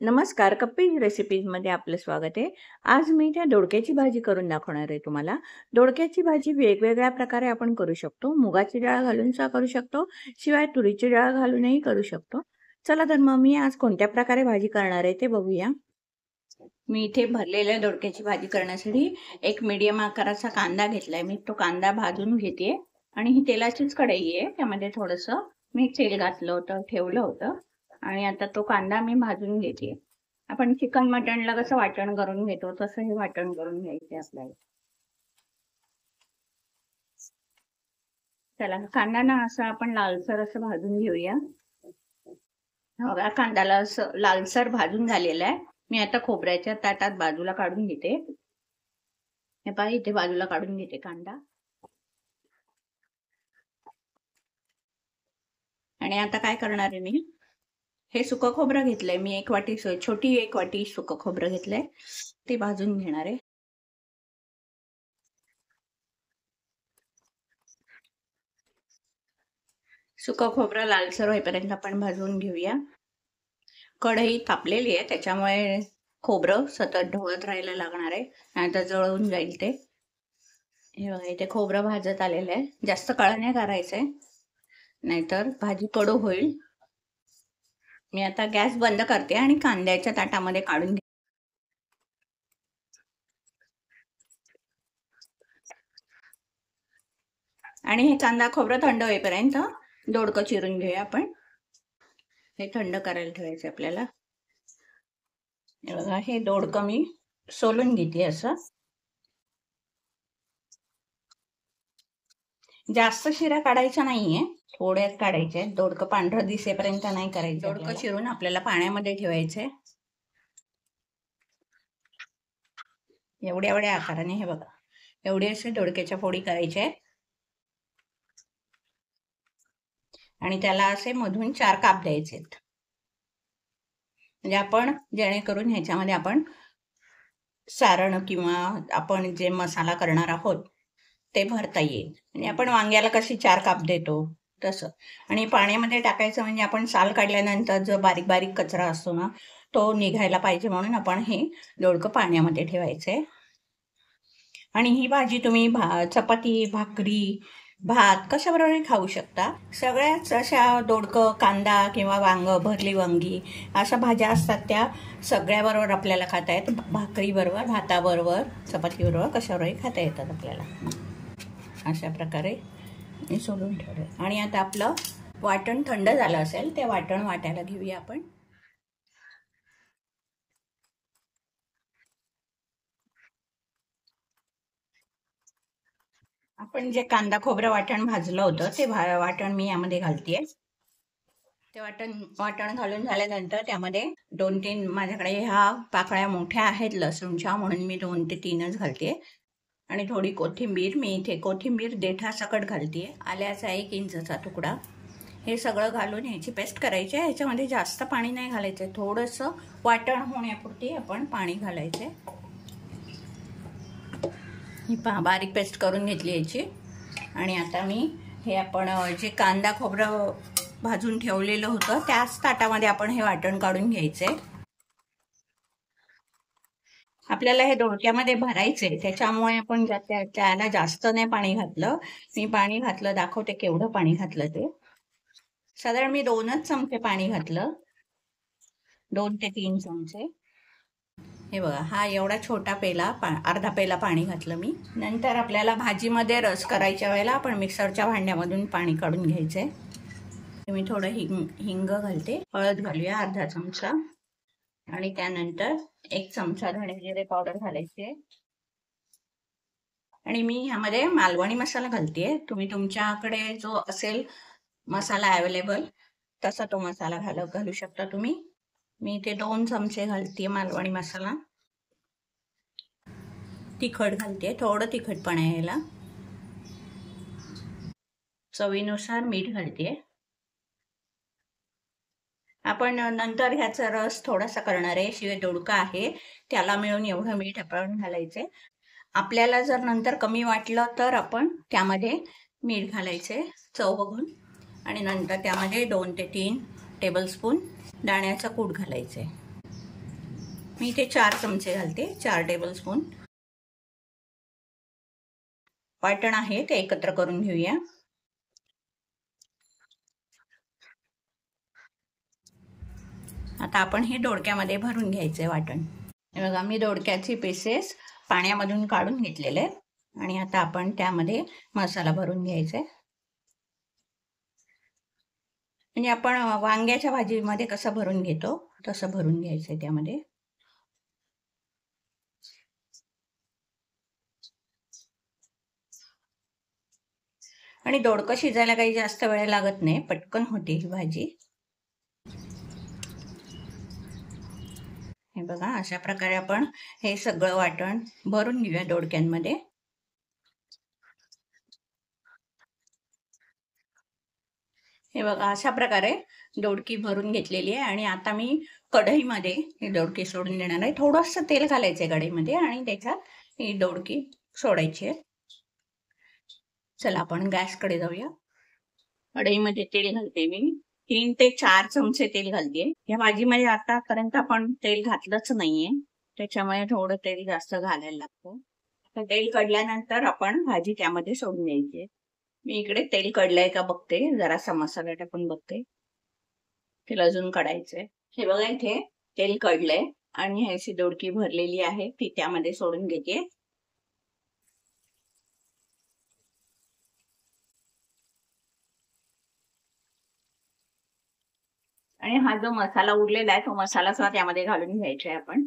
नमस्कार, कप्पीज रेसिपीजमध्ये आपलं स्वागत आहे. आज मी त्या दोडक्याची भाजी करून दाखवणार आहे तुम्हाला. दोडक्याची भाजी वेगवेगळ्या प्रकारे आपण करू शकतो. मुगाची डाळ घालून सुद्धा करू शकतो, शिवाय तुरीची डाळ घालूनही करू शकतो. चला तर मग मी आज कोणत्या प्रकारे भाजी करणार आहे ते बघूया. मी इथे भरलेल्या दोडक्याची भाजी करण्यासाठी एक मीडियम आकाराचा कांदा घेतलाय. मी तो कांदा भाजून घेते आणि ही तेलाचीच कढई आहे. त्यामध्ये थोडंसं मी तेल घातलं होतं, ठेवलं होतं आणि आता तो कांदा मी भाजून घेते. आपण चिकन मटणला कसं वाटण करून घेतो तसं हे वाटण करून घ्यायचे आपल्याला. चला कांदा ना असं आपण लालसर असं भाजून घेऊया. बघा कांद्याला असं लालसर भाजून झालेला आहे. मी आता खोबऱ्याच्या ताटात बाजूला काढून घेते. हे पहा इथे बाजूला काढून घेते कांदा. आणि आता काय करणार आहे मी, हे सुकं खोबरं घेतलंय मी, एक वाटी छोटी एक वाटी सुकं खोबरं घेतलंय, ते भाजून घेणार आहे. सुकं खोबरं लालसर होईपर्यंत आपण भाजून घेऊया. कढई तापलेली आहे त्याच्यामुळे खोबरं सतत ढवळत राहायला लागणार आहे, नाहीतर जळून जाईल ते. हे बघा इथे खोबरं भाजत आलेलं आहे. जास्त काळं नाही करायचंय, नाहीतर भाजी कडू होईल. मी आता गॅस बंद करते आणि कांद्याच्या ताटामध्ये काढून घे. आणि हे कांदा खोबरं थंड होईपर्यंत दोडकं चिरून घेऊया आपण. हे थंड करायला ठेवायचं आपल्याला. हे बघा हे दोडकं मी सोलून घेते. असं जास्त शिरा काढायच्या नाहीये, थोड्याच काढायच्या. दोडकं पांढरं दिसेपर्यंत नाही करायचं. दोडकं चिरून आपल्याला पाण्यामध्ये ठेवायचंय एवढ्या एवढ्या आकाराने. हे बघा एवढे असे दोडक्याच्या फोडी करायच्या आणि त्याला असे मधून 4 काप द्यायचे, म्हणजे आपण जेणेकरून ह्याच्यामध्ये आपण सारण किंवा आपण जे मसाला करणार आहोत ते भरता येईल. म्हणजे आपण वांग्याला कशी 4 काप देतो तसं. आणि पाण्यामध्ये टाकायचं म्हणजे आपण साल काढल्यानंतर जो बारीक बारीक कचरा असतो ना तो निघायला पाहिजे, म्हणून आपण हे दोडकं पाण्यामध्ये ठेवायचंय. आणि ही भाजी तुम्ही चपाती, भाकरी, भात कशाबरोबर खाऊ शकता. सगळ्याच अशा दोडकं, कांदा किंवा वांग, भरली वांगी अशा भाज्या असतात त्या सगळ्याबरोबर आपल्याला खाता येत. भाकरीबरोबर, भाताबरोबर, चपातीबरोबर कशाबरोबरही खाता येतात आपल्याला. अशा प्रकारे मी सोडून ठेवलं. आणि आता आपलं वाटण थंड झालं असेल, ते वाटण वाटायला घेऊया आपण. आपण जे कांदा खोबरं वाटण भाजलं होतं ते वाटण मी यामध्ये घालतेय. ते वाटण घालून झाल्यानंतर त्यामध्ये 2-3 माझ्याकडे ह्या पाकळ्या मोठ्या आहेत लसूणच्या, म्हणून मी 2 ते 3च घालते. आणि थोडी कोथिंबीर, मी इथे कोथिंबीर देठासकट घालते. आल्याचा 1 इंचचा तुकडा. हे सगळं घालून ह्याची पेस्ट करायची आहे. ह्याच्यामध्ये जास्त पाणी नाही घालायचं, थोडंसं वाटण होण्यापुरती आपण पाणी घालायचं. ही पहा बारीक पेस्ट करून घेतली याची. आणि आता मी हे आपण जे कांदा खोबरं भाजून ठेवलेलं होतं त्याच ताटामध्ये आपण हे वाटण काढून घ्यायचंय. आपल्याला हे दोडक्यामध्ये भरायचंय, त्याच्यामुळे आपण त्याला जास्त नाही पाणी घातलं. मी पाणी घातलं, दाखवते केवढं पाणी घातलं ते. साधारण मी 2च चमचे पाणी घातलं, 2 ते 3 चमचे. हे बघा हा एवढा छोटा पेला, अर्धा पेला पाणी घातलं मी. नंतर आपल्याला भाजीमध्ये रस करायच्या वेळेला आपण मिक्सरच्या भांड्यामधून पाणी काढून घ्यायचंय. मी थोडं हिंग घालते. हळद घालूया अर्धा चमचा. आणि त्यानंतर 1 चमचा धणे जिरे पावडर घालायचे. आणि मी ह्यामध्ये मालवणी मसाला घालतेय. तुम्ही तुमच्याकडे जो असेल मसाला अवेलेबल तसा तो मसाला घालू शकता तुम्ही. मी इथे 2 चमचे घालते मालवणी मसाला. तिखट घालते, थोडं तिखटपणा यायला. चवीनुसार मीठ घालते. आपण नंतर ह्याचा रस थोडासा करणार आहे, शिवाय दोडका आहे त्याला मिळून एवढं मीठ आपण घालायचे. आपल्याला जर नंतर कमी वाटलं तर आपण त्यामध्ये मीठ घालायचे चव बघून. आणि नंतर त्यामध्ये 2 ते 3 टेबलस्पून दाण्याचा कूट घालायचे. मी इथे 4 चमचे घालते, 4 टेबलस्पून. वाटण आहे ते एकत्र करून घेऊया. आता आपण हे दोडक्यामध्ये भरून घ्यायचंय वाटण. हे बघा, मी दोडक्याचे पीसेस पाण्यामधून काढून घेतलेले आहेत आणि आता आपण त्यामध्ये मसाला भरून घ्यायचा आहे. म्हणजे आपण वांग्याच्या भाजीमध्ये कसं भरून घेतो तसं भरून घ्यायचंय त्यामध्ये. आणि दोडकं शिजायला काही जास्त वेळ लागत नाही, पटकन होते ही भाजी. हे बघा, अशा प्रकारे आपण हे सगळं वाटण भरून घेऊया दोडक्यांमध्ये. हे बघा, अशा प्रकारे दोडकी भरून घेतलेली आहे आणि आता मी कढईमध्ये ही दोडकी सोडून देणार आहे. थोडंसं तेल घालायचंय कढईमध्ये आणि त्याच्यात ही दोडकी सोडायची आहे. चला आपण गॅसकडे जाऊया. कढईमध्ये तेल घालते मी. 3 ते 4 चमचे तेल घालते. या भाजीमध्ये आतापर्यंत आपण तेल घातलंच नाहीये, त्याच्यामुळे थोडं तेल जास्त घालायला लागतं. आता तेल कढल्यानंतर आपण भाजी त्यामध्ये सोडून द्यायची. मी इकडे तेल कढलंय का बघते, जरासा मसाला टाकून बघते. तेल अजून काढायचंय. हे बघा, इथे तेल कढलंय आणि अशी दोडकी भरलेली आहे ती त्यामध्ये सोडून घेते. आणि हा जो मसाला उरलेला आहे तो मसाला सुद्धा त्यामध्ये घालून घ्यायचा आहे आपण.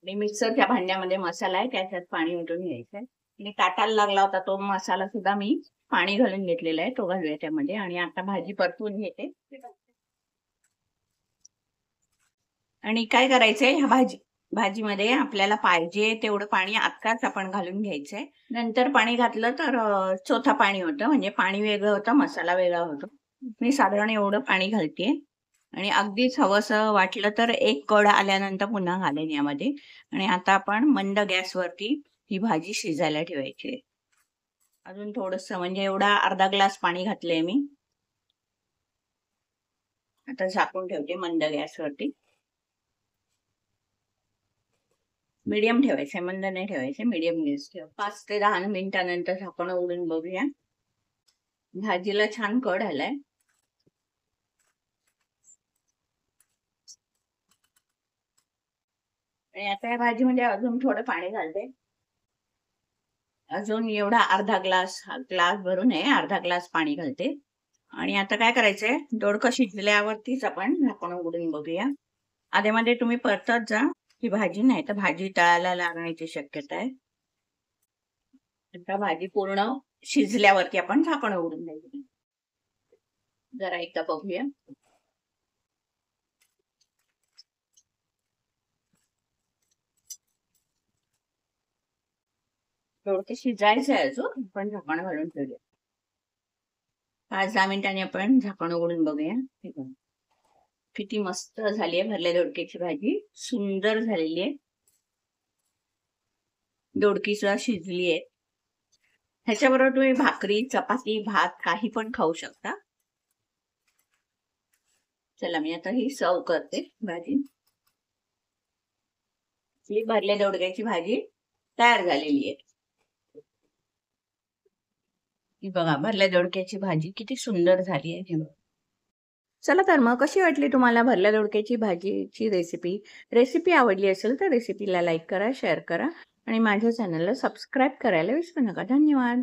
आणि मिक्सरच्या भांड्यामध्ये मसाला आहे त्याच्यात पाणी ओतून घ्यायचंय. आणि ताटाला लागला होता तो मसाला सुद्धा मी पाणी घालून घेतलेला आहे, तो घालूया त्यामध्ये. आणि आता भाजी परतून घेते. आणि काय करायचंय, ह्या भाजीमध्ये आपल्याला पाहिजे तेवढं पाणी आत्ताच आपण घालून घ्यायचंय. नंतर पाणी घातलं तर चोथा पाणी होतं, म्हणजे पाणी वेगळं होतं, मसाला वेगळा होतो. मी साधारण एवढं पाणी घालते आणि अगदीच हवंसं वाटलं तर एक कड आल्यानंतर पुन्हा घालेन यामध्ये. आणि आता आपण मंद गॅसवरती ही भाजी शिजायला ठेवायची. अजून थोडंसं, म्हणजे एवढा अर्धा ग्लास पाणी घातलंय मी. आता झाकून ठेवते मंद गॅसवरती. मीडियम ठेवायचंय, मंद नाही ठेवायचं, मीडियम गॅस ठेव. 5 ते 10 मिनिटानंतर झाकण उघडून बघूया. भाजीला छान कड आलाय. आणि आता या भाजीमध्ये अजून थोडं पाणी घालते. अजून एवढा अर्धा ग्लास भरून आहे, अर्धा ग्लास पाणी घालते. आणि आता काय करायचंय, दोडकं शिजल्यावरतीच आपण झाकण उघडून बघूया. आधीमध्ये तुम्ही परतत जा ही भाजी, नाही तर भाजी तळायला लागण्याची शक्यता आहे. आता भाजी पूर्ण शिजल्यावरती आपण झाकण उघडून द्यायचं. जरा एकदा बघूया. दोडके शिजायचं आहे अजून, आपण झाकण घालून ठेवूया. 5-10 मिनिटांनी आपण झाकण उघडून बघूया. किती मस्त झाली आहे भरल्या दोडक्याची भाजी, सुंदर झालेली आहे. दोडकी सुद्धा शिजली आहे. ह्याच्याबरोबर तुम्ही भाकरी, चपाती, भात काही पण खाऊ शकता. चला मी आता ही सर्व करते भाजी. ही भरल्या दोडक्याची भाजी तयार झालेली आहे. ही बघा, भरल्या दोडक्याची भाजी किती सुंदर झाली आहे. चला तर मग कशी वाटली तुम्हाला भरल्या दोडक्याची भाजीची रेसिपी? रेसिपी आवडली असेल तर रेसिपीला लाईक करा, शेअर करा आणि माझ्या चॅनलला सबस्क्राईब करायला विसरू नका. धन्यवाद.